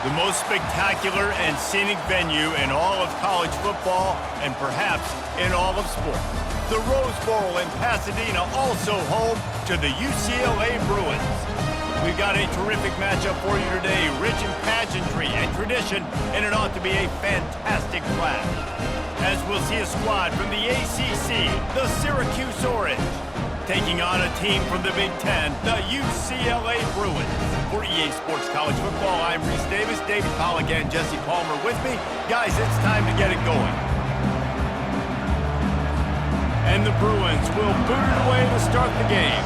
The most spectacular and scenic venue in all of college football and perhaps in all of sports. The Rose Bowl in Pasadena, also home to the UCLA Bruins. We've got a terrific matchup for you today, rich in pageantry and tradition, and it ought to be a fantastic clash. As we'll see a squad from the ACC, the Syracuse Orange, taking on a team from the Big Ten, the UCLA Bruins. For EA Sports College Football, I'm Reese Davis, David Pollack, and Jesse Palmer with me. Guys, it's time to get it going. And the Bruins will boot it away to start the game.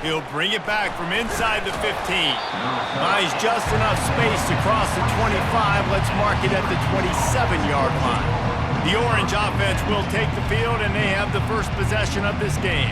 He'll bring it back from inside the 15. Buys just enough space to cross the 25. Let's mark it at the 27-yard line. The Orange offense will take the field, and they have the first possession of this game.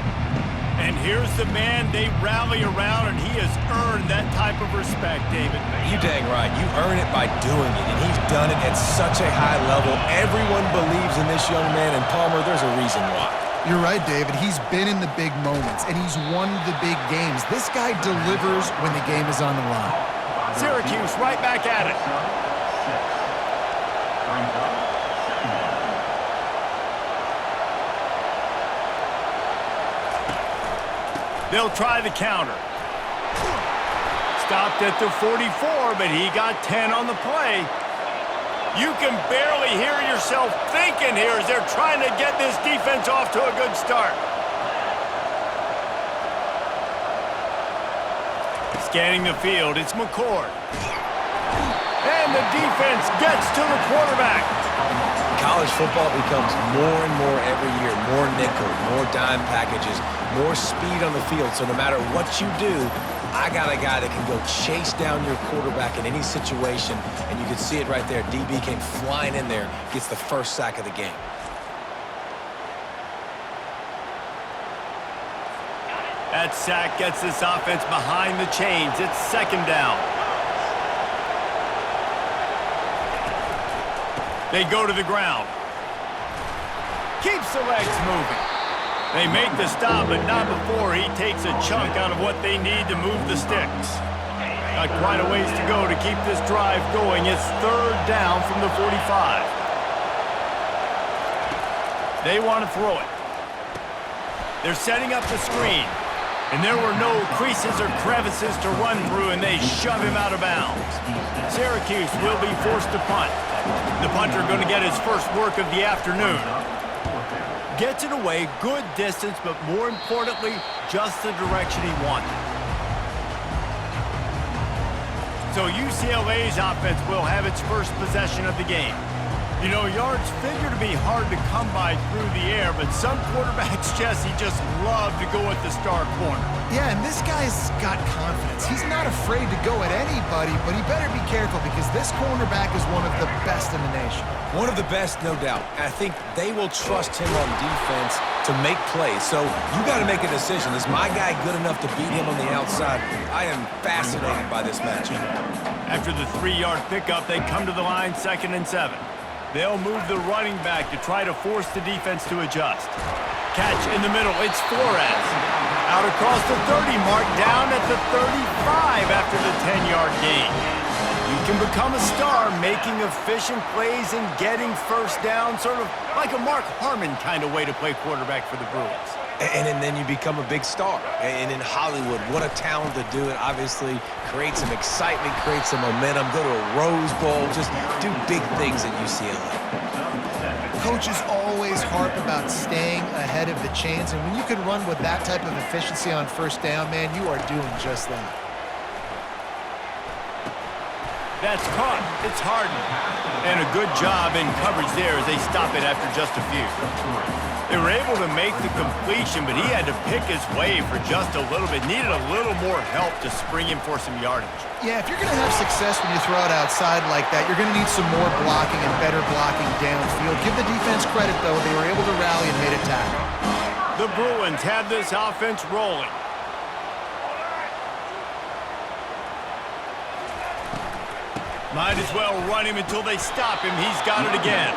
And here's the man they rally around, and he has earned that type of respect, David. You dang right. You earn it by doing it, and he's done it at such a high level. Everyone believes in this young man, and Palmer, there's a reason why. You're right, David. He's been in the big moments, and he's won the big games. This guy delivers when the game is on the line. Syracuse right back at it. They'll try the counter. Stopped at the 44, but he got 10 on the play. You can barely hear yourself thinking here as they're trying to get this defense off to a good start. Scanning the field, it's McCord. And the defense gets to the quarterback. College football becomes more and more every year, more nickel, more dime packages, more speed on the field. So no matter what you do, I got a guy that can go chase down your quarterback in any situation, and you can see it right there. DB came flying in there, gets the first sack of the game. That sack gets this offense behind the chains. It's second down. They go to the ground. Keeps the legs moving. They make the stop, but not before he takes a chunk out of what they need to move the sticks. Got quite a ways to go to keep this drive going. It's third down from the 45. They want to throw it. They're setting up the screen. And there were no creases or crevices to run through, and they shove him out of bounds. Syracuse will be forced to punt. The punter going to get his first work of the afternoon. Gets it away, good distance, but more importantly, just the direction he wanted. So UCLA's offense will have its first possession of the game. You know, yards figure to be hard to come by through the air, but some quarterbacks, Jesse, just love to go at the star corner. Yeah, and this guy's got confidence. He's not afraid to go at anybody, but he better be careful because this cornerback is one of the best in the nation. One of the best, no doubt. I think they will trust him on defense to make plays. So you got to make a decision. Is my guy good enough to beat him on the outside? I am fascinated by this matchup. After the 3-yard pickup, they come to the line, 2nd and 7. They'll move the running back to try to force the defense to adjust. Catch in the middle, it's Flores. Out across the 30 mark, down at the 35 after the 10-yard gain. You can become a star making efficient plays and getting first down, sort of like a Mark Harmon kind of way to play quarterback for the Bruins. And then you become a big star. And in Hollywood, what a talent to do it. Obviously, create some excitement, create some momentum, go to a Rose Bowl, just do big things at UCLA. Coaches always harp about staying ahead of the chains, and when you can run with that type of efficiency on first down, man, you are doing just that. That's caught. It's Harden. And a good job in coverage there as they stop it after just a few. They were able to make the completion, but he had to pick his way for just a little bit. Needed a little more help to spring him for some yardage. Yeah, if you're going to have success when you throw it outside like that, you're going to need some more blocking and better blocking downfield. Give the defense credit, though. They were able to rally and made a tackle. The Bruins have this offense rolling. Might as well run him until they stop him. He's got it again.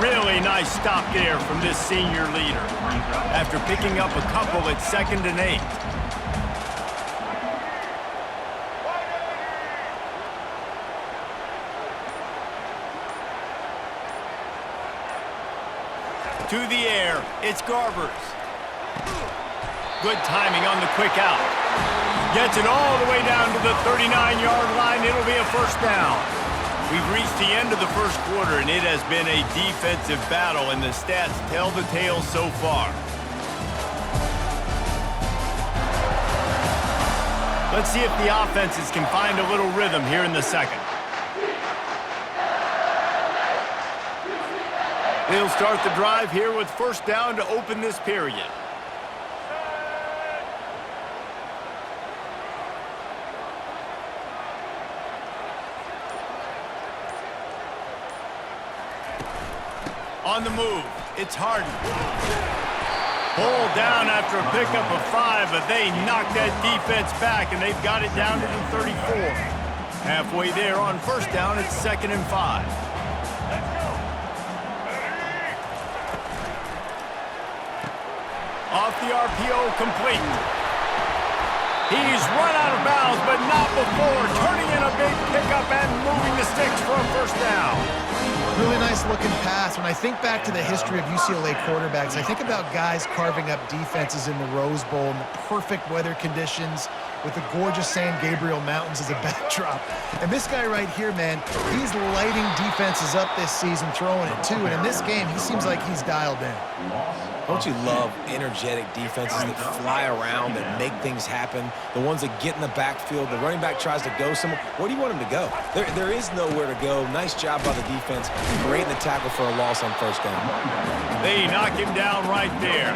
Really nice stop there from this senior leader after picking up a couple at 2nd and 8. To the air, it's Garbers. Good timing on the quick out. Gets it all the way down to the 39-yard line. It'll be a first down. We've reached the end of the first quarter, and it has been a defensive battle, and the stats tell the tale so far. Let's see if the offenses can find a little rhythm here in the second. They'll start the drive here with first down to open this period. On the move, it's Harden. Pulled down after a pickup of 5, but they knocked that defense back, and they've got it down to the 34. Halfway there on first down, it's 2nd and 5. Off the RPO, complete. He's run out of bounds, but not before turning in a big pickup and moving the sticks for a first down. Really nice looking pass. When I think back to the history of UCLA quarterbacks, I think about guys carving up defenses in the Rose Bowl in the perfect weather conditions with the gorgeous San Gabriel Mountains as a backdrop. And this guy right here, man, he's lighting defenses up this season, throwing it too. And in this game, he seems like he's dialed in. Don't you love energetic defenses that fly around, that make things happen? The ones that get in the backfield, the running back tries to go somewhere. Where do you want him to go? There is nowhere to go. Nice job by the defense, creating the tackle for a loss on first down. They knock him down right there.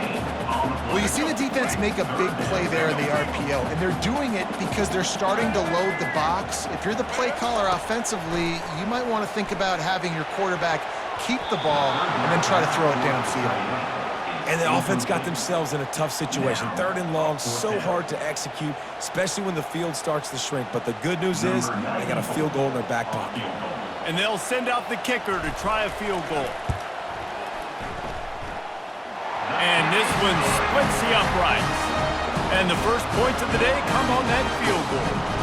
Well, you see the defense make a big play there in the RPO, and they're doing it because they're starting to load the box. If you're the play caller offensively, you might want to think about having your quarterback keep the ball and then try to throw it downfield. And the offense got themselves in a tough situation. 3rd and long, so hard to execute, especially when the field starts to shrink. But the good news is they got a field goal in their back pocket. And they'll send out the kicker to try a field goal. And this one splits the uprights. And the first points of the day come on that field goal.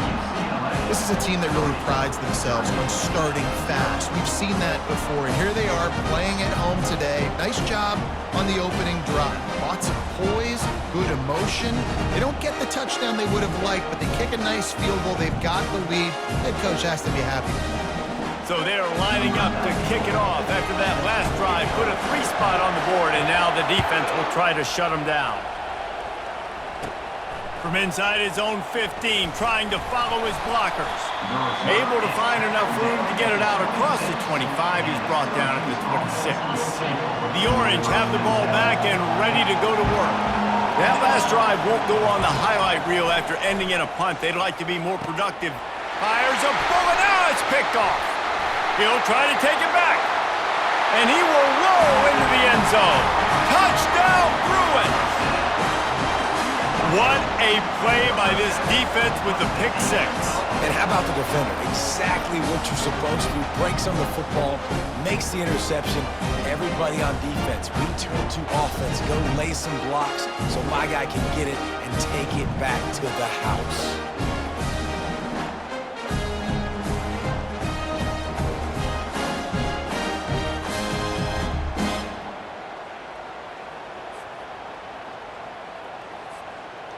This is a team that really prides themselves on starting fast. We've seen that before, and here they are playing at home today. Nice job on the opening drive. Lots of poise, good emotion. They don't get the touchdown they would have liked, but they kick a nice field goal. They've got the lead. Head coach has to be happy. So they're lining up to kick it off after that last drive. Put a 3 spot on the board, and now the defense will try to shut them down. From inside his own 15, trying to follow his blockers. Able to find enough room to get it out across the 25. He's brought down at the 26. The Orange have the ball back and ready to go to work. That last drive won't go on the highlight reel after ending in a punt. They'd like to be more productive. Fires a bullet. Now it's picked off. He'll try to take it back. And he will roll into the end zone. Touchdown, Bruins! What a play by this defense with the pick 6. And how about the defender? Exactly what you're supposed to. Breaks on the football, makes the interception. Everybody on defense, we turn to offense. Go lay some blocks so my guy can get it and take it back to the house.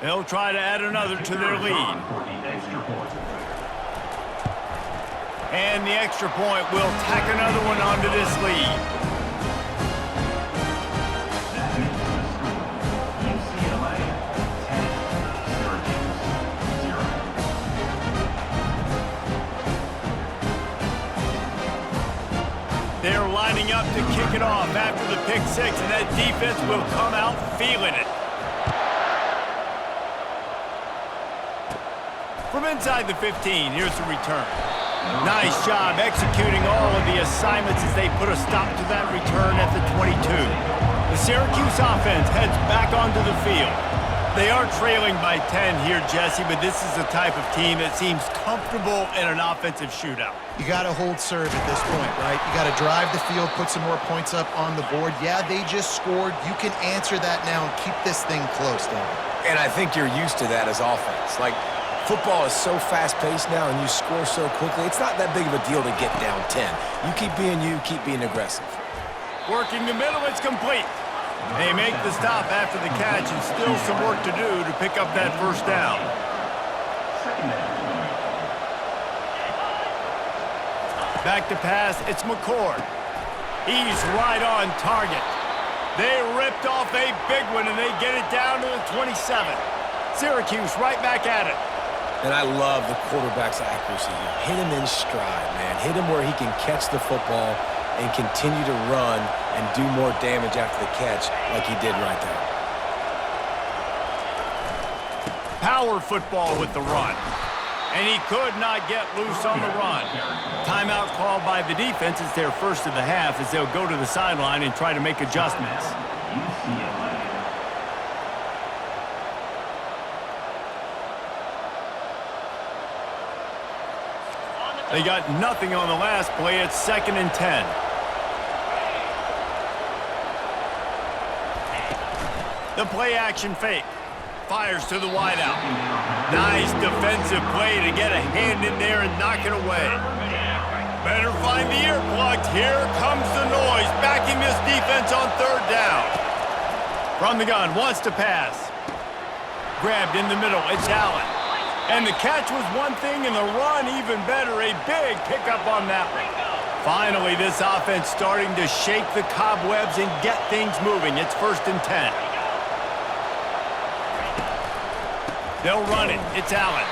They'll try to add another to their lead. And the extra point will tack another one onto this lead. They're lining up to kick it off after the pick 6, and that defense will come out feeling it. From inside the 15, here's the return. Nice job executing all of the assignments as they put a stop to that return at the 22. The Syracuse offense heads back onto the field. They are trailing by 10 here, Jesse, but this is the type of team that seems comfortable in an offensive shootout. You got to hold serve at this point, right? You got to drive the field, put some more points up on the board. Yeah, they just scored. You can answer that now and keep this thing close, David. And I think you're used to that as offense. Like, football is so fast-paced now and you score so quickly, it's not that big of a deal to get down 10. You keep being aggressive. Working the middle, it's complete. They make the stop after the catch and still some work to do to pick up that first down. Back to pass, it's McCord. He's right on target. They ripped off a big one and they get it down to the 27. Syracuse right back at it. And I love the quarterback's accuracy here. Hit him in stride, man. Hit him where he can catch the football and continue to run and do more damage after the catch like he did right there. Power football with the run. And he could not get loose on the run. Timeout called by the defense. It's their first of the half as they'll go to the sideline and try to make adjustments. They got nothing on the last play. It's 2nd and 10. The play action fake. Fires to the wideout. Nice defensive play to get a hand in there and knock it away. Better find the earplugs. Here comes the noise. Backing this defense on 3rd down. From the gun, wants to pass. Grabbed in the middle. It's Allen. And the catch was one thing and the run even better. A big pickup on that one. Finally, this offense starting to shake the cobwebs and get things moving. It's 1st and 10. They'll run it. It's Allen.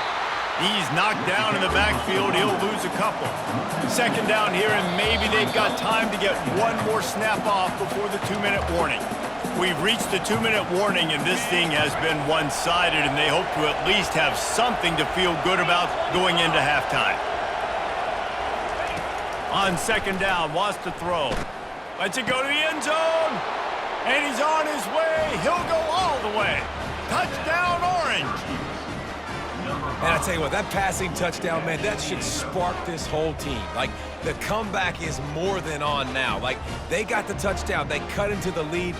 He's knocked down in the backfield. He'll lose a couple. 2nd down here, and maybe they've got time to get one more snap off before the 2-minute warning. We've reached the 2-minute warning, and this thing has been one-sided, and they hope to at least have something to feel good about going into halftime. On 2nd down, wants to throw. Lets it go to the end zone, and he's on his way. He'll go all the way. Touchdown, Orange. And I tell you what, that passing touchdown, man, that should spark this whole team. Like, the comeback is more than on now. Like, they got the touchdown. They cut into the lead.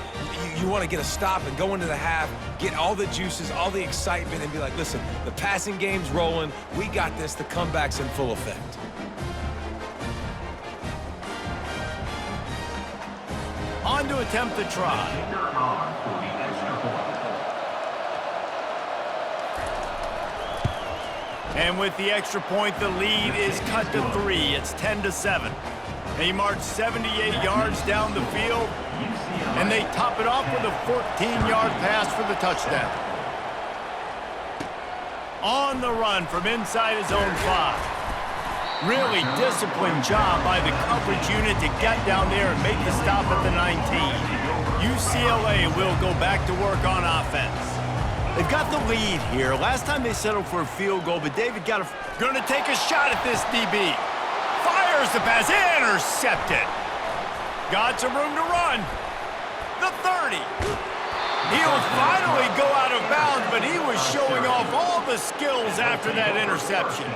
You want to get a stop and go into the half, get all the juices, all the excitement, and be like, listen, the passing game's rolling. We got this. The comeback's in full effect. On to attempt the try. And with the extra point, the lead is cut to 3. It's 10-7. They march 78 yards down the field, and they top it off with a 14-yard pass for the touchdown. On the run from inside his own 5. Really disciplined job by the coverage unit to get down there and make the stop at the 19. UCLA will go back to work on offense. They've got the lead here. Last time they settled for a field goal, but David gonna take a shot at this DB. Fires the pass, intercepted. Got some room to run. The 30. He'll finally go out of bounds, but he was showing off all the skills after that interception.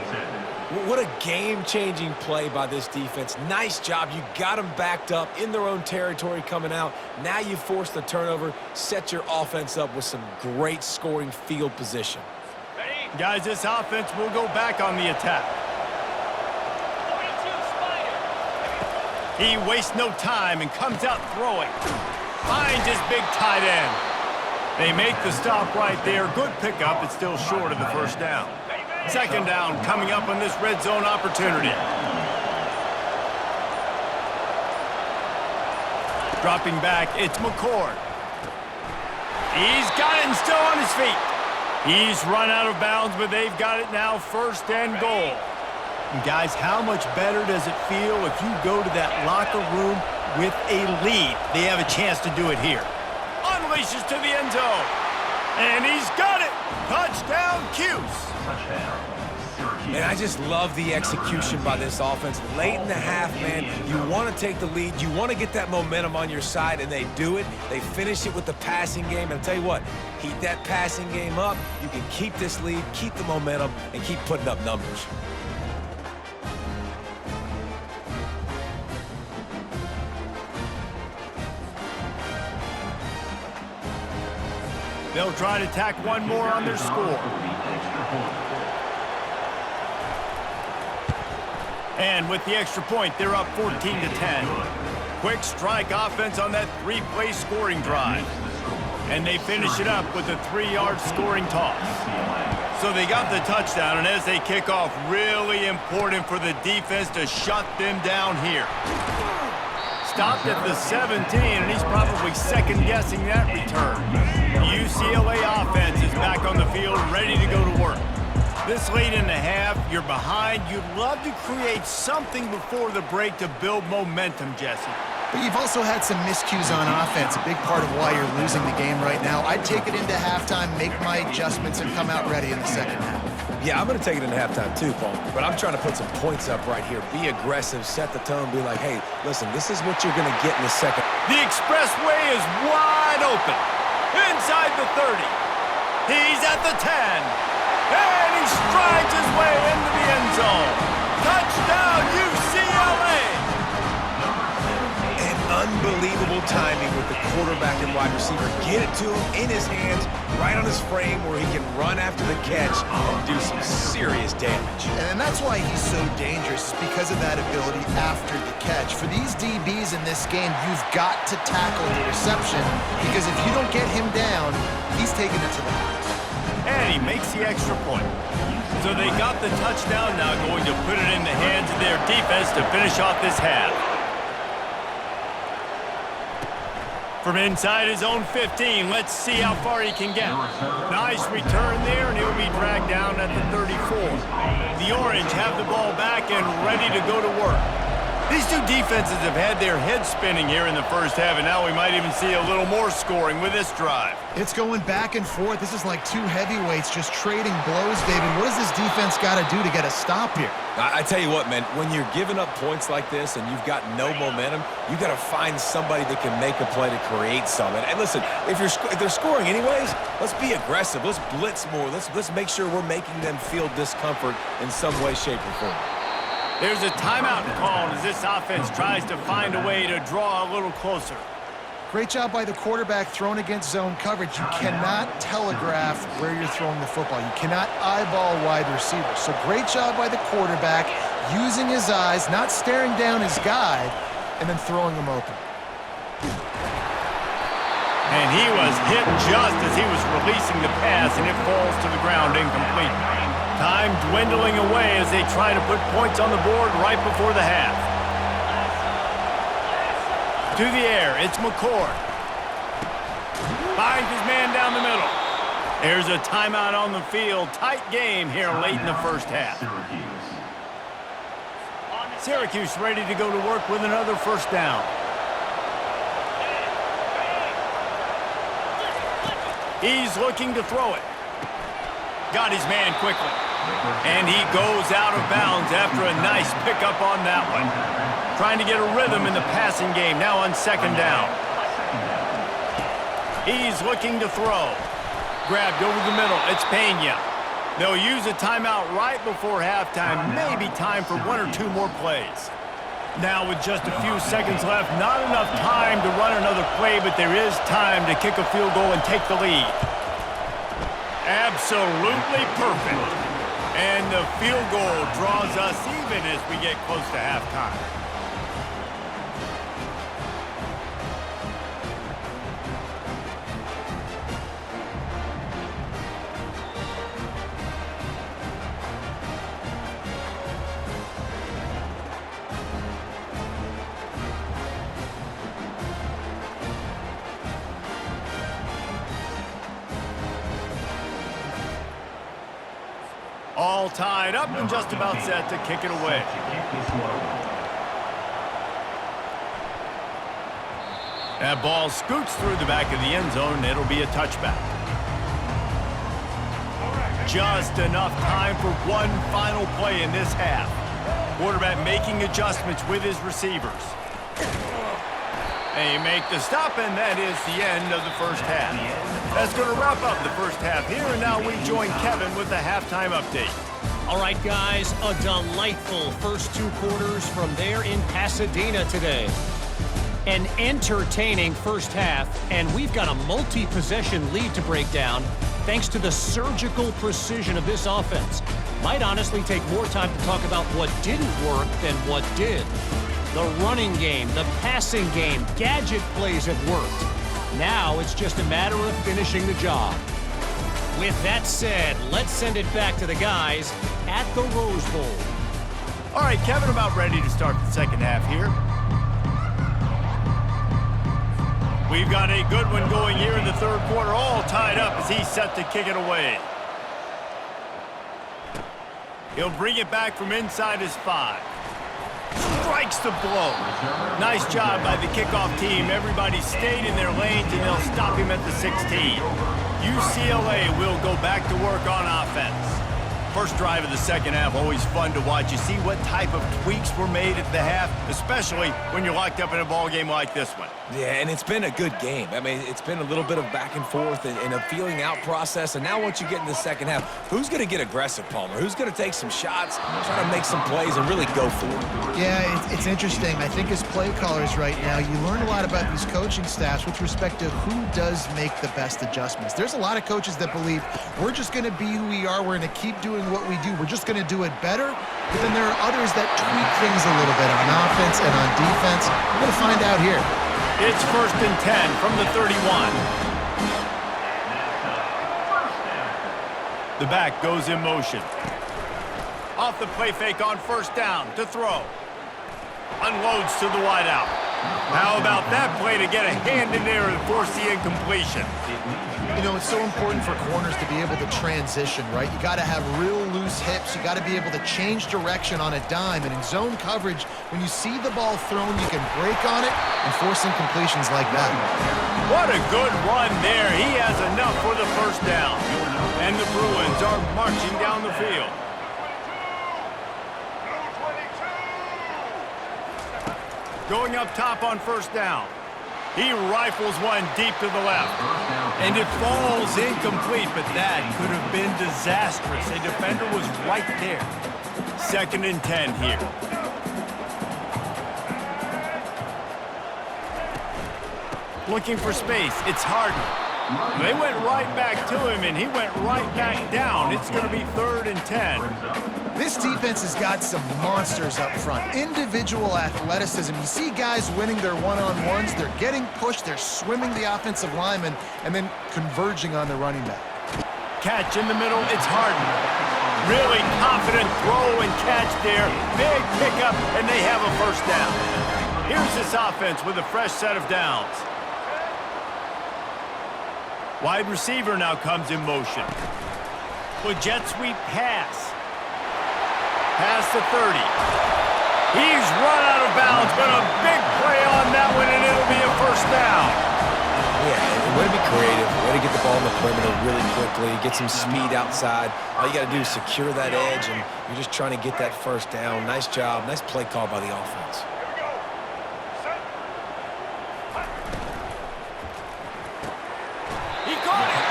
What a game-changing play by this defense. Nice job. You got them backed up in their own territory coming out. Now you force the turnover, set your offense up with some great scoring field position. Guys, this offense will go back on the attack. He wastes no time and comes out throwing. Finds his big tight end. They make the stop right there. Good pickup. It's still short of the first down. 2nd down coming up on this red zone opportunity. Dropping back, it's McCord. He's got it and still on his feet. He's run out of bounds, but they've got it now 1st and goal. And guys, how much better does it feel if you go to that locker room with a lead? They have a chance to do it here. Unleashes to the end zone. And he's got it. Touchdown, Cuse. And I just love the execution by this offense. Late in the half, man, you want to take the lead. You want to get that momentum on your side, and they do it. They finish it with the passing game. And I'll tell you what, heat that passing game up. You can keep this lead, keep the momentum, and keep putting up numbers. They'll try to tack one more on their score. And with the extra point, they're up 14-10. Quick strike offense on that three-play scoring drive. And they finish it up with a 3-yard scoring toss. So they got the touchdown, and as they kick off, really important for the defense to shut them down here. Stopped at the 17, and he's probably second-guessing that return. UCLA offense is back on the field, ready to go to work. This late in the half, you're behind. You'd love to create something before the break to build momentum, Jesse. But you've also had some miscues on offense, a big part of why you're losing the game right now. I'd take it into halftime, make my adjustments, and come out ready in the second half. Yeah, I'm going to take it into halftime too, Paul. But I'm trying to put some points up right here. Be aggressive, set the tone, be like, hey, listen, this is what you're going to get in the second. The expressway is wide open. Inside the 30. He's at the 10. And he strides his way into the end zone. Touchdown, UCLA! Unbelievable timing with the quarterback and wide receiver. Get it to him in his hands, right on his frame where he can run after the catch and do some serious damage. And that's why he's so dangerous, is because of that ability after the catch. For these DBs in this game, you've got to tackle the reception, because if you don't get him down, he's taking it to the house. And he makes the extra point. So they got the touchdown, now going to put it in the hands of their defense to finish off this half. From inside his own 15, let's see how far he can get. Nice return there, and he'll be dragged down at the 34. The Orange have the ball back and ready to go to work. These two defenses have had their heads spinning here in the first half, and now we might even see a little more scoring with this drive. It's going back and forth. This is like two heavyweights just trading blows, David. What does this defense got to do to get a stop here? I tell you what, man, when you're giving up points like this and you've got no momentum, you got to find somebody that can make a play to create something. And listen, if they're scoring anyways, let's be aggressive. Let's blitz more. Let's make sure we're making them feel discomfort in some way, shape, or form. There's a timeout called as this offense tries to find a way to draw a little closer. Great job by the quarterback thrown against zone coverage. You cannot telegraph where you're throwing the football. You cannot eyeball wide receivers. So great job by the quarterback using his eyes, not staring down his guy, and then throwing him open. And he was hit just as he was releasing the pass, and it falls to the ground incomplete. Time dwindling away as they try to put points on the board right before the half. To the air, it's McCord. Finds his man down the middle. There's a timeout on the field. Tight game here late in the first half. Syracuse ready to go to work with another first down. He's looking to throw it. Got his man quickly. And he goes out of bounds after a nice pickup on that one. Trying to get a rhythm in the passing game, now on second down. He's looking to throw. Grabbed over the middle, it's Pena. They'll use a timeout right before halftime, maybe time for one or two more plays. Now with just a few seconds left, not enough time to run another play, but there is time to kick a field goal and take the lead. Absolutely perfect. And the field goal draws us even as we get close to halftime. All tied up and just about set to kick it away. That ball scoots through the back of the end zone, and it'll be a touchback. Just enough time for one final play in this half. Quarterback making adjustments with his receivers. And you make the stop, and that is the end of the first half. That's going to wrap up the first half here, and now we join Kevin with the halftime update. All right, guys, a delightful first 2 quarters from there in Pasadena today. An entertaining first half, and we've got a multi-possession lead to break down thanks to the surgical precision of this offense. Might honestly take more time to talk about what didn't work than what did. The running game, the passing game, gadget plays have worked. Now it's just a matter of finishing the job. With that said, let's send it back to the guys at the Rose Bowl. All right, Kevin, about ready to start the second half here. We've got a good one going here in the third quarter, all tied up as he's set to kick it away. He'll bring it back from inside his 5. Strikes the blow. Nice job by the kickoff team. Everybody stayed in their lanes, and they'll stop him at the 16. UCLA will go back to work on offense. First drive of the second half, always fun to watch. You see what type of tweaks were made at the half, especially when you're locked up in a ball game like this one. Yeah, and it's been a good game. I mean, it's been a little bit of back and forth and a feeling out process. And now once you get in the second half, who's going to get aggressive, Palmer? Who's going to take some shots, try to make some plays, and really go for it? Yeah, it's interesting. I think as play callers right now, you learn a lot about these coaching staffs with respect to who does make the best adjustments. There's a lot of coaches that believe we're just going to be who we are. We're going to keep doing what we do. We're just going to do it better. But then there are others that tweak things a little bit on offense and on defense. We're going to find out here. It's 1st and 10 from the 31. The back goes in motion. Off the play fake on first down to throw. Unloads to the wideout. How about that play to get a hand in there and force the incompletion? You know, it's so important for corners to be able to transition, right? You got to have real loose hips. You got to be able to change direction on a dime. And in zone coverage, when you see the ball thrown, you can break on it and force incompletions like that. What a good run there. He has enough for the first down. And the Bruins are marching down the field. Going up top on first down. He rifles one deep to the left. And it falls incomplete, but that could have been disastrous. A defender was right there. 2nd and 10 here. Looking for space. It's Harden. They went right back to him, and he went right back down. It's going to be 3rd and 10. This defense has got some monsters up front. Individual athleticism. You see guys winning their one-on-ones. They're getting pushed. They're swimming the offensive lineman and then converging on the running back. Catch in the middle. It's Harden. Really confident throw and catch there. Big pickup, and they have a first down. Here's this offense with a fresh set of downs. Wide receiver now comes in motion. With jet sweep pass. Past the 30. He's run out of bounds, but a big play on that one, and it'll be a first down. Yeah, way to be creative, way to get the ball in the perimeter really quickly, get some speed outside. All you got to do is secure that edge, and you're just trying to get that first down. Nice job, nice play call by the offense. He caught it.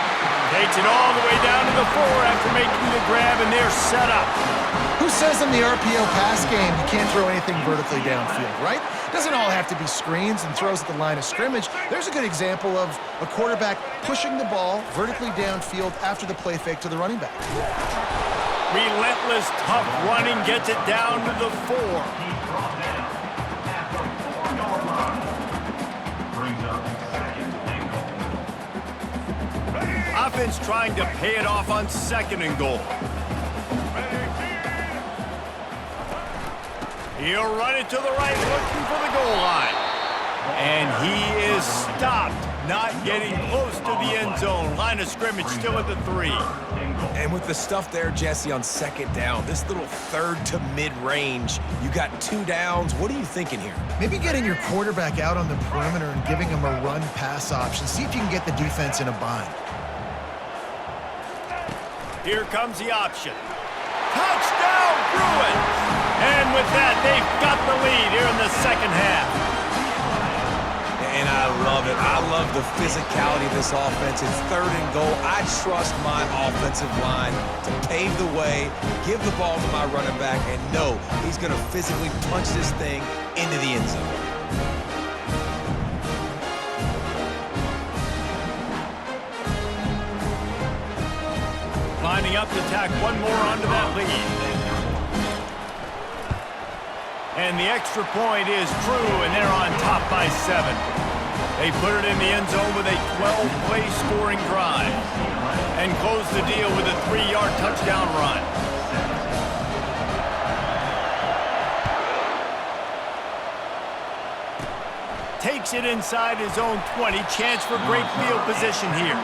Takes it all the way down to the 4 after making the grab, and they're set up. Who says in the RPO pass game you can't throw anything vertically downfield, right? Doesn't all have to be screens and throws at the line of scrimmage. There's a good example of a quarterback pushing the ball vertically downfield after the play fake to the running back. Relentless, tough running gets it down to the 4. Offense trying to pay it off on 2nd and goal. He'll run it to the right, looking for the goal line. And he is stopped, not getting close to the end zone. Line of scrimmage still at the 3. And with the stuff there, Jesse, on 2nd down, this little 3rd to mid-range, you got 2 downs. What are you thinking here? Maybe getting your quarterback out on the perimeter and giving him a run-pass option. See if you can get the defense in a bind. Here comes the option. Touchdown, Bruins! And with that, they've got the lead here in the second half. And I love it. I love the physicality of this offense. It's 3rd and goal. I trust my offensive line to pave the way, give the ball to my running back, and know he's going to physically punch this thing into the end zone. Lining up to tack one more onto that lead. And the extra point is true, and they're on top by 7. They put it in the end zone with a 12-play scoring drive and close the deal with a 3-yard touchdown run. Takes it inside his own 20. Chance for great field position here.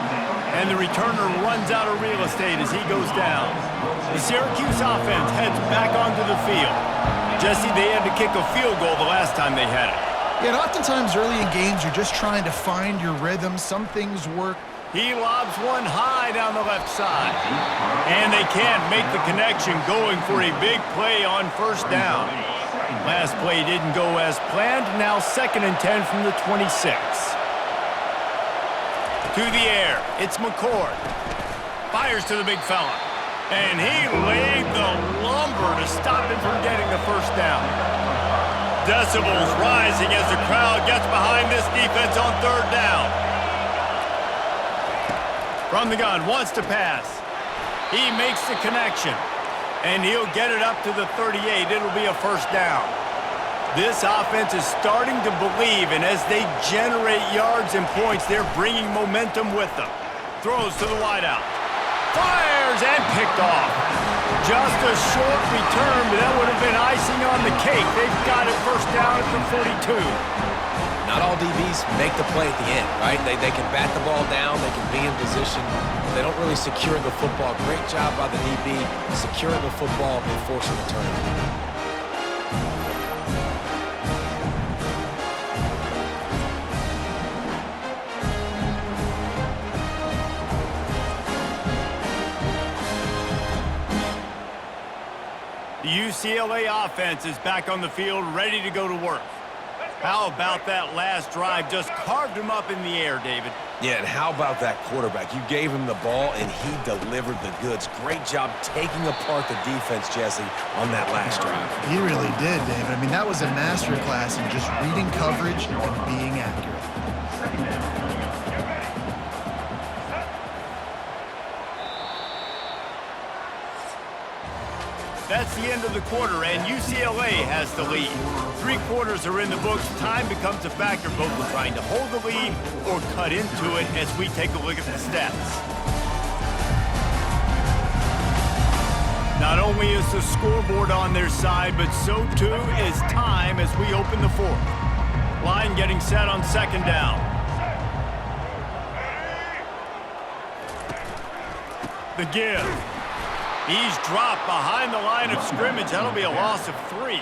And the returner runs out of real estate as he goes down. The Syracuse offense heads back onto the field. Jesse, they had to kick a field goal the last time they had it. Yeah, and oftentimes early in games, you're just trying to find your rhythm. Some things work. He lobs one high down the left side. And they can't make the connection, going for a big play on first down. Last play didn't go as planned. Now 2nd and 10 from the 26. To the air. It's McCord. Fires to the big fella. And he laid the lumber to stop him from getting the first down. Decibels rising as the crowd gets behind this defense on 3rd down. From the gun, wants to pass. He makes the connection. And he'll get it up to the 38. It'll be a first down. This offense is starting to believe, and as they generate yards and points, they're bringing momentum with them. Throws to the wideout. Fires and picked off. Just a short return, but that would have been icing on the cake. They've got it first down at the 42. Not all DBs make the play at the end, right? They can bat the ball down, they can be in position, but they don't really secure the football. Great job by the DB securing the football and forcing the turnover. The UCLA offense is back on the field, ready to go to work. How about that last drive? Just carved him up in the air, David. Yeah, and how about that quarterback? You gave him the ball, and he delivered the goods. Great job taking apart the defense, Jesse, on that last drive. He really did, David. I mean, that was a masterclass in just reading coverage and being accurate. That's the end of the quarter, and UCLA has the lead. 3 quarters are in the books. Time becomes a factor, both in trying to hold the lead or cut into it as we take a look at the stats. Not only is the scoreboard on their side, but so too is time as we open the 4th. Line getting set on 2nd down. The give. He's dropped behind the line of scrimmage. That'll be a loss of 3.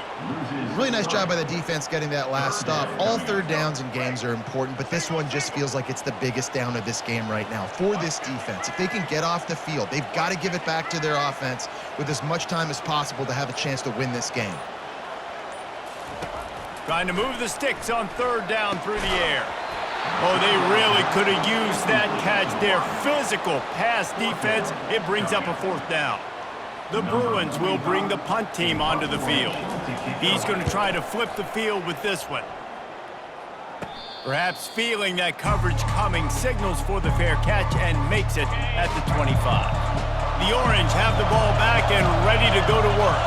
Really nice job by the defense getting that last stop. All 3rd downs in games are important, but this one just feels like it's the biggest down of this game right now for this defense. If they can get off the field, they've got to give it back to their offense with as much time as possible to have a chance to win this game. Trying to move the sticks on 3rd down through the air. Oh, they really could have used that catch there. Physical pass defense. It brings up a 4th down. The Bruins will bring the punt team onto the field. He's going to try to flip the field with this one. Perhaps feeling that coverage coming, signals for the fair catch and makes it at the 25. The Orange have the ball back and ready to go to work.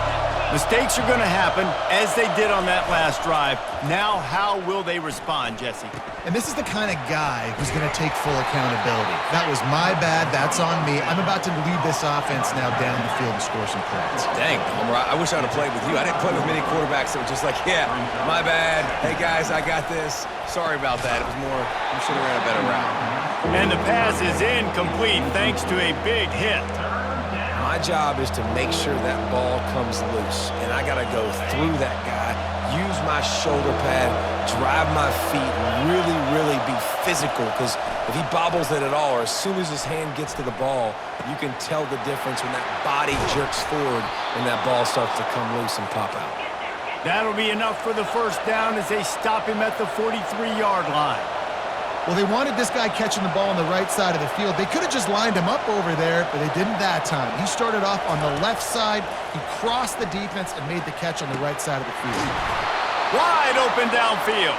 Mistakes are going to happen, as they did on that last drive. Now, how will they respond, Jesse? And this is the kind of guy who's going to take full accountability. That was my bad. That's on me. I'm about to lead this offense now down the field and score some points. Dang, Homer, I wish I would have played with you. I didn't play with many quarterbacks that were just like, yeah, my bad. Hey, guys, I got this. Sorry about that. It was more, you should have ran a better route. And the pass is incomplete thanks to a big hit. My job is to make sure that ball comes loose, and I got to go through that guy, use my shoulder pad, drive my feet, really be physical, because if he bobbles it at all, or as soon as his hand gets to the ball, you can tell the difference when that body jerks forward and that ball starts to come loose and pop out. That'll be enough for the first down as they stop him at the 43-yard line. Well, they wanted this guy catching the ball on the right side of the field. They could have just lined him up over there, but they didn't that time. He started off on the left side. He crossed the defense and made the catch on the right side of the field. Wide open downfield.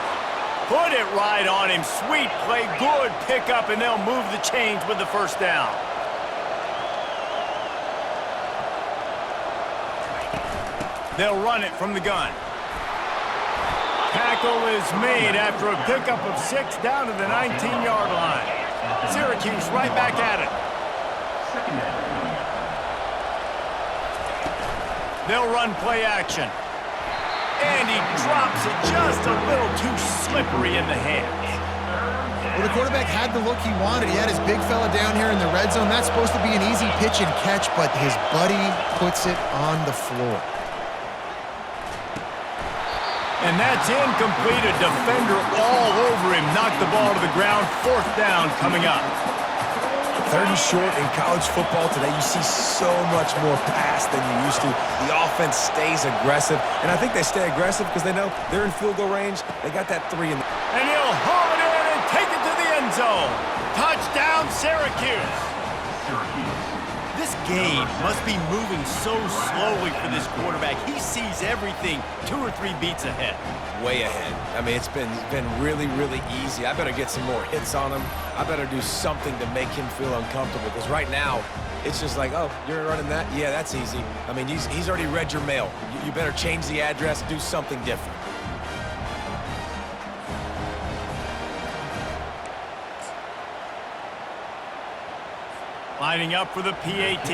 Put it right on him. Sweet play, good pickup, and they'll move the chains with the first down. They'll run it from the gun. Tackle is made after a pickup of 6 down to the 19-yard line. Syracuse right back at it. They'll run play action. And he drops it just a little too slippery in the hands. Well, the quarterback had the look he wanted. He had his big fella down here in the red zone. That's supposed to be an easy pitch and catch, but his buddy puts it on the floor. And that's incomplete. A defender all over him. Knocked the ball to the ground. Fourth down coming up. 3rd and short in college football today. You see so much more pass than you used to. The offense stays aggressive, and I think they stay aggressive because they know they're in field goal range. They got that 3 in the... And he'll haul it in and take it to the end zone. Touchdown, Syracuse. This game must be moving so slowly for this quarterback. He sees everything 2 or 3 beats ahead. Way ahead. I mean, it's been really, really easy. I better get some more hits on him. I better do something to make him feel uncomfortable, because right now, it's just like, oh, you're running that? Yeah, that's easy. I mean, he's already read your mail. You better change the address, do something different. Lining up for the PAT.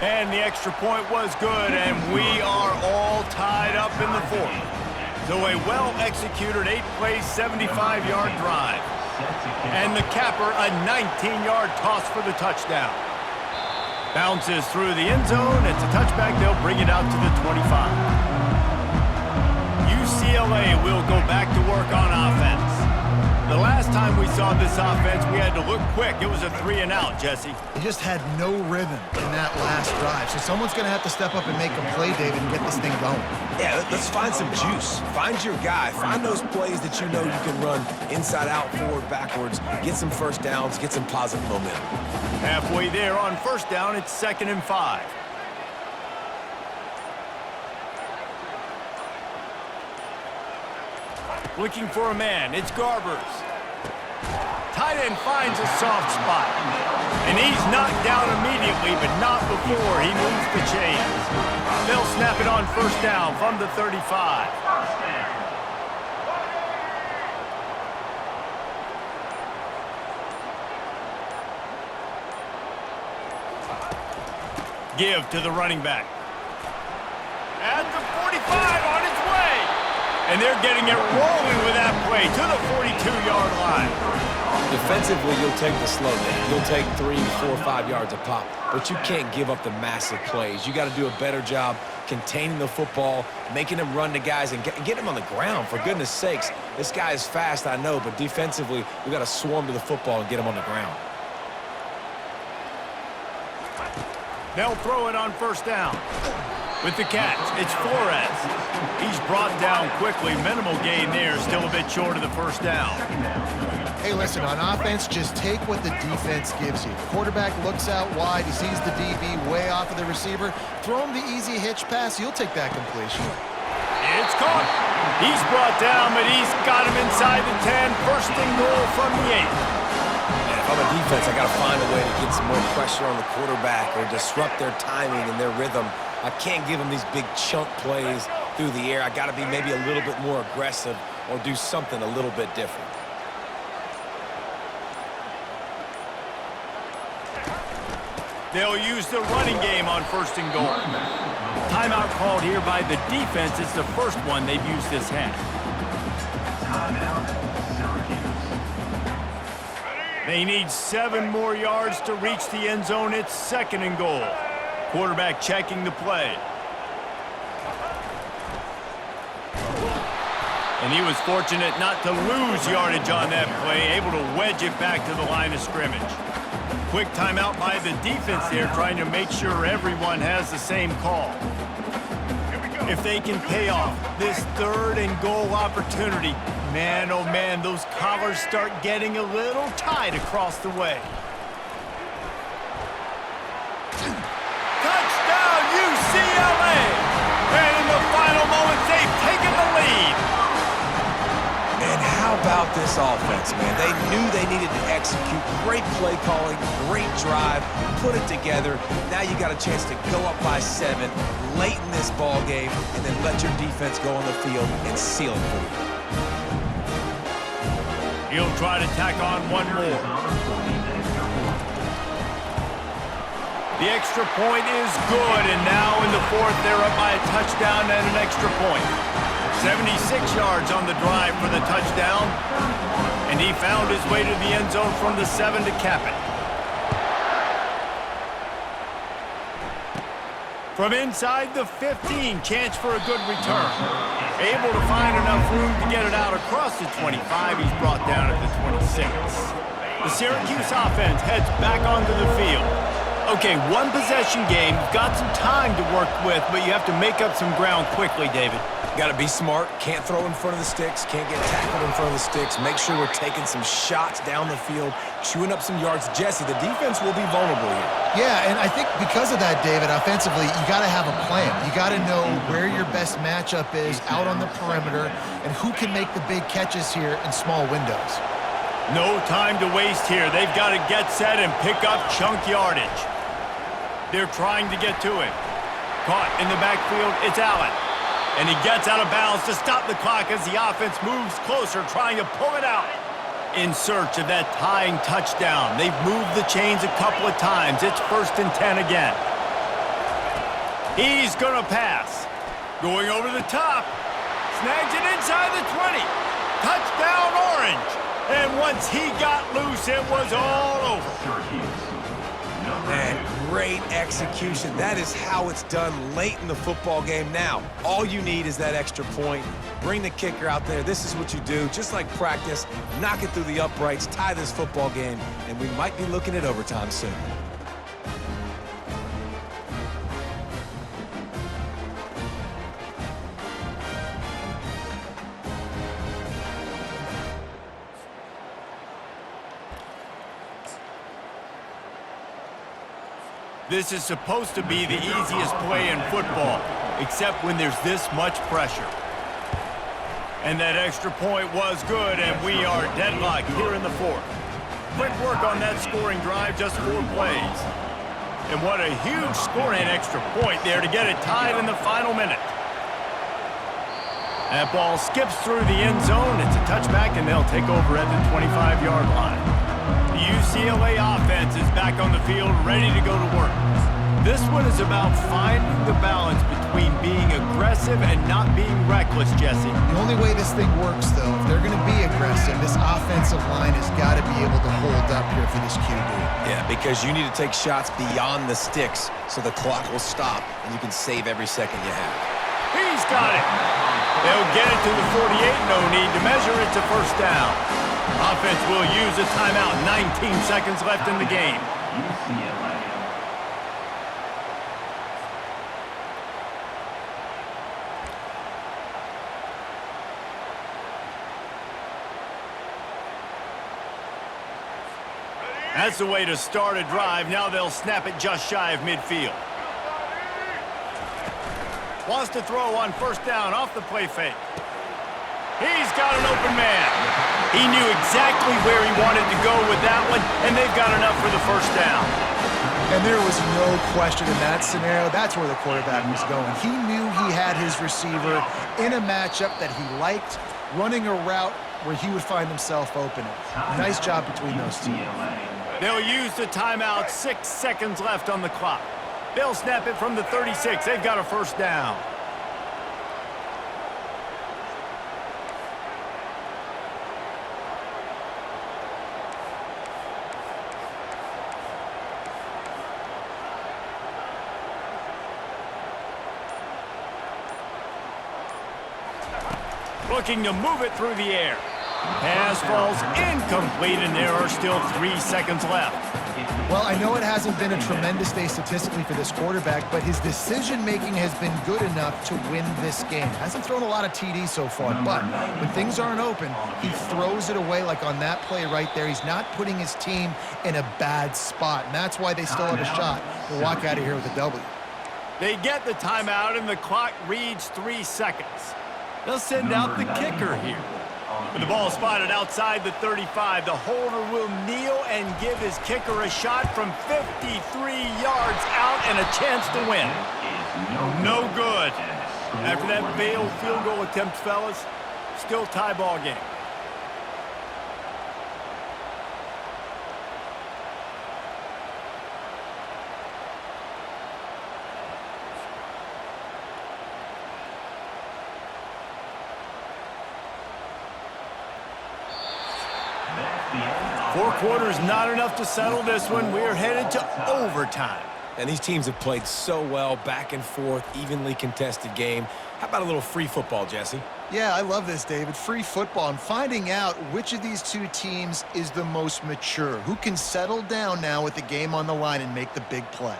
And the extra point was good, and we are all tied up in the 4th. So a well-executed 8-play, 75-yard drive. And the capper, a 19-yard toss for the touchdown. Bounces through the end zone. It's a touchback. They'll bring it out to the 25. UCLA will go back to work on offense. The last time we saw this offense, we had to look quick. It was a 3-and-out, Jesse. He just had no rhythm in that last drive. So someone's going to have to step up and make a play, David, and get this thing going. Yeah, let's find some juice. Find your guy. Find those plays that you know you can run inside out, forward, backwards. Get some first downs. Get some positive momentum. Halfway there on first down, it's 2nd and 5. Looking for a man. It's Garbers. Tight end finds a soft spot. And he's knocked down immediately, but not before he moves the chains. They'll snap it on first down from the 35. Give to the running back. At the 45 on its way. And they're getting it rolling with that play to the 42-yard line. Defensively, you'll take the slow down. You'll take 3, 4, 5 yards a pop, but you can't give up the massive plays. You got to do a better job containing the football, making him run to guys, and get him on the ground. For goodness sakes, this guy is fast, I know, but defensively, we got to swarm to the football and get him on the ground. They'll throw it on first down. With the catch, it's Flores. He's brought down quickly. Minimal gain there, still a bit short of the first down. Hey, listen, on offense, just take what the defense gives you. Quarterback looks out wide. He sees the DB way off of the receiver. Throw him the easy hitch pass. You'll take that completion. It's caught. He's brought down, but he's got him inside the 10. First and goal from the 8. And if I'm a defense, I got to find a way to get some more pressure on the quarterback or disrupt their timing and their rhythm. I can't give them these big chunk plays through the air. I got to be maybe a little bit more aggressive or do something a little bit different. They'll use the running game on first and goal. Timeout called here by the defense. It's the first one they've used this half. They need 7 more yards to reach the end zone. It's 2nd and goal. Quarterback checking the play. And he was fortunate not to lose yardage on that play, able to wedge it back to the line of scrimmage. Quick timeout by the defense there, trying to make sure everyone has the same call. If they can pay off this 3rd and goal opportunity, man, oh man, those collars start getting a little tight across the way. Touchdown, UCLA! And in the final moments, they've taken the lead. And how about this offense, man? They knew they needed to execute. Great play calling, great drive, put it together. Now you got a chance to go up by 7 late in this ball game and then let your defense go on the field and seal it for you. He'll try to tack on one more. The extra point is good, and now in the 4th, they're up by a touchdown and an extra point. 76 yards on the drive for the touchdown, and he found his way to the end zone from the 7 to cap it. From inside the 15, chance for a good return. Able to find enough room to get it out across the 25. He's brought down at the 26. The Syracuse offense heads back onto the field. Okay, one possession game. You've got some time to work with, but you have to make up some ground quickly, David. Got to be smart. Can't throw in front of the sticks. Can't get tackled in front of the sticks. Make sure we're taking some shots down the field, chewing up some yards. Jesse, the defense will be vulnerable here. Yeah, and I think because of that, David, offensively, you got to have a plan. You got to know where your best matchup is out on the perimeter and who can make the big catches here in small windows. No time to waste here. They've got to get set and pick up chunk yardage. They're trying to get to it. Caught in the backfield, it's Allen. And he gets out of bounds to stop the clock as the offense moves closer, trying to pull it out. In search of that tying touchdown. They've moved the chains a couple of times. It's 1st and 10 again. He's going to pass. Going over the top. Snags it inside the 20. Touchdown, Orange. And once he got loose, it was all over. Man, great execution. That is how it's done late in the football game. Now, all you need is that extra point. Bring the kicker out there. This is what you do. Just like practice, knock it through the uprights, tie this football game, and we might be looking at overtime soon. This is supposed to be the easiest play in football, except when there's this much pressure. And that extra point was good, and we are deadlocked here in the 4th. Quick work on that scoring drive, just 4 plays. And what a huge scoring extra point there to get it tied in the final minute. That ball skips through the end zone. It's a touchback, and they'll take over at the 25-yard line. The UCLA offense is back on the field, ready to go to work. This one is about finding the balance between being aggressive and not being reckless, Jesse. The only way this thing works, though, if they're going to be aggressive, this offensive line has got to be able to hold up here for this QB. Yeah, because you need to take shots beyond the sticks so the clock will stop and you can save every second you have. He's got it. They'll get it to the 48. No need to measure. It's a 1st down. Offense will use a timeout. 19 seconds left in the game. That's the way to start a drive. Now they'll snap it just shy of midfield. Wants to throw on 1st down off the play fake. He's got an open man. He knew exactly where he wanted to go with that one, and they've got enough for the 1st down. And there was no question in that scenario. That's where the quarterback was going. He knew he had his receiver in a matchup that he liked, running a route where he would find himself opening. Nice job between those two. They'll use the timeout. 6 seconds left on the clock. They'll snap it from the 36. They've got a 1st down. Looking to move it through the air. Pass falls incomplete, and there are still 3 seconds left. Well, I know it hasn't been a tremendous day statistically for this quarterback, but his decision-making has been good enough to win this game. Hasn't thrown a lot of TDs so far, but when things aren't open, he throws it away like on that play right there. He's not putting his team in a bad spot, and that's why they still have a shot to walk out of here with a W. They get the timeout, and the clock reads 3 seconds. They'll send out the kicker here. With the ball spotted outside the 35, the holder will kneel and give his kicker a shot from 53 yards out and a chance to win. No good. After that failed field goal attempt, fellas, still tie ball game. Four quarters not enough to settle this one. We're headed to overtime. And these teams have played so well, back and forth, evenly contested game. How about a little free football, Jesse? Yeah, I love this, David. Free football. I'm finding out which of these two teams is the most mature, who can settle down now with the game on the line and make the big play.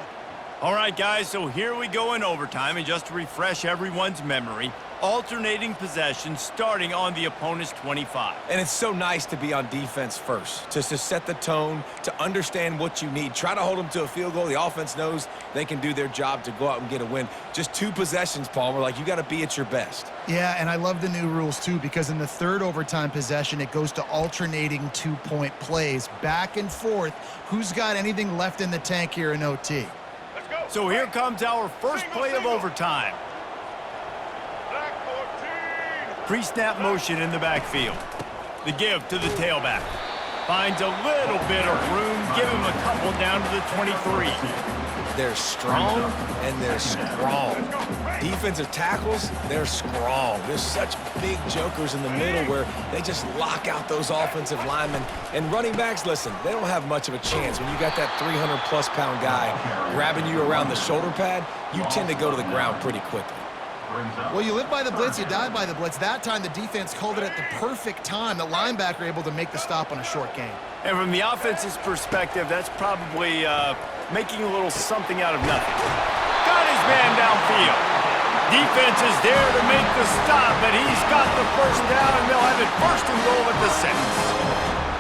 All right, guys, so here we go in overtime, and just to refresh everyone's memory, alternating possession starting on the opponent's 25. And it's so nice to be on defense first, just to set the tone, to understand what you need. Try to hold them to a field goal. The offense knows they can do their job to go out and get a win. Just 2 possessions, Palmer, like you got to be at your best. Yeah, and I love the new rules, too, because in the third overtime possession, it goes to alternating 2-point plays, back and forth. Who's got anything left in the tank here in OT? So here comes our first play of overtime. Pre-snap motion in the backfield. The give to the tailback. Finds a little bit of room. Give him a couple down to the 23. They're strong and they're strong. Defensive tackles, they're strong. There's such big jokers in the middle where they just lock out those offensive linemen. And running backs, listen, they don't have much of a chance. When you got that 300-plus pound guy grabbing you around the shoulder pad, you tend to go to the ground pretty quickly. Well, you live by the blitz, you die by the blitz. That time, the defense called it at the perfect time. The linebacker able to make the stop on a short gain. And from the offense's perspective, that's probably making a little something out of nothing. Got his man downfield. Defense is there to make the stop, but he's got the first down, and they'll have it first and goal at the 6.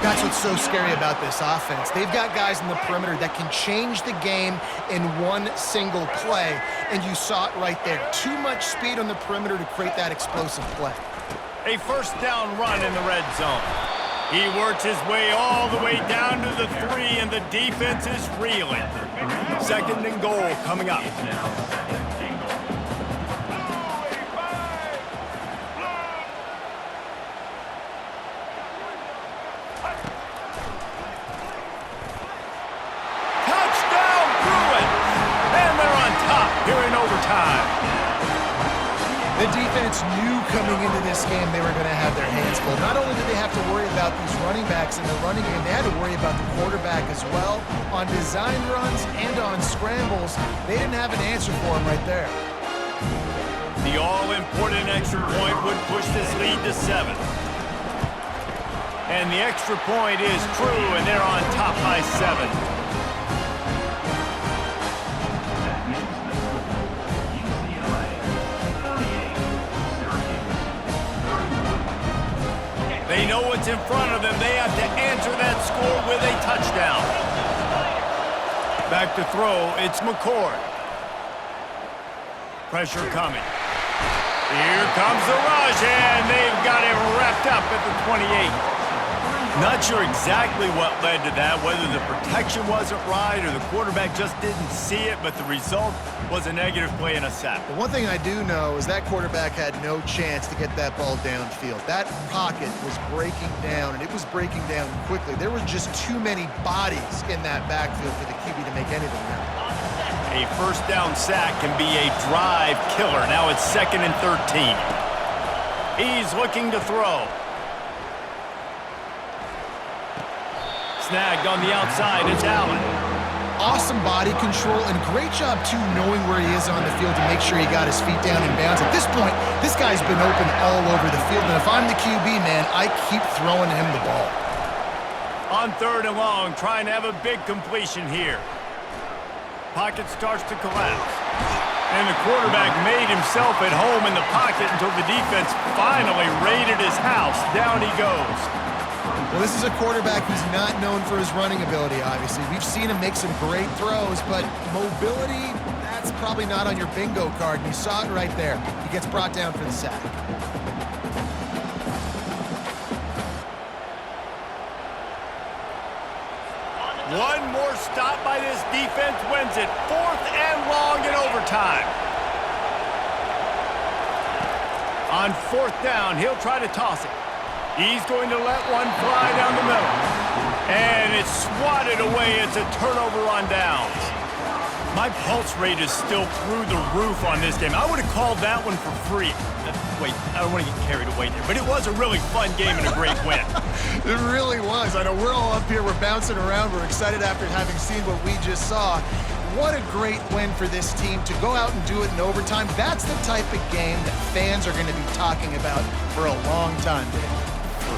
That's what's so scary about this offense. They've got guys in the perimeter that can change the game in one single play, and you saw it right there. Too much speed on the perimeter to create that explosive play. A first down run in the red zone. He works his way all the way down to the 3, and the defense is reeling. Second and goal coming up. The defense knew coming into this game they were going to have their hands full. Not only did they have to worry about these running backs in the running game, they had to worry about the quarterback as well. On design runs and on scrambles, they didn't have an answer for him right there. The all-important extra point would push this lead to 7. And the extra point is true, and they're on top by 7. They know what's in front of them. They have to answer that score with a touchdown. Back to throw, it's McCord. Pressure coming. Here comes the rush, and they've got it wrapped up at the 28. Not sure exactly what led to that, whether the protection wasn't right or the quarterback just didn't see it, but the result was a negative play and a sack. But one thing I do know is that quarterback had no chance to get that ball downfield. That pocket was breaking down, and it was breaking down quickly. There were just too many bodies in that backfield for the QB to make anything happen. A first down sack can be a drive killer. Now it's 2nd and 13. He's looking to throw. Snagged on the outside, it's Allen. awesome body control, and great job, too, knowing where he is on the field to make sure he got his feet down in bounds. At this point, this guy's been open all over the field, and if I'm the QB, man, I keep throwing him the ball. On 3rd and long, trying to have a big completion here. Pocket starts to collapse. And the quarterback made himself at home in the pocket until the defense finally raided his house. Down he goes. Well, this is a quarterback who's not known for his running ability, obviously. We've seen him make some great throws, but mobility, that's probably not on your bingo card, and you saw it right there. He gets brought down for the sack. One more stop by this defense wins it. 4th and long in overtime. On 4th down, he'll try to toss it. He's going to let one fly down the middle. And it's swatted away. It's a turnover on downs. My pulse rate is still through the roof on this game. I would have called that one for free. Wait, I don't want to get carried away there. But it was a really fun game and a great win. It really was. I know we're all up here. We're bouncing around. We're excited after having seen what we just saw. What a great win for this team to go out and do it in overtime. That's the type of game that fans are going to be talking about for a long time, Dave.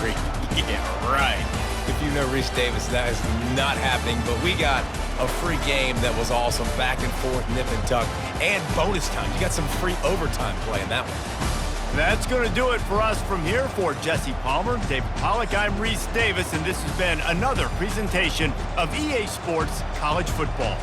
Free. Yeah, right. If you know Reese Davis, that is not happening, but we got a free game that was awesome. Back and forth, nip and tuck, and bonus time. You got some free overtime play in that one. That's going to do it for us from here. For Jesse Palmer, David Pollack, I'm Reese Davis, and this has been another presentation of EA Sports College Football.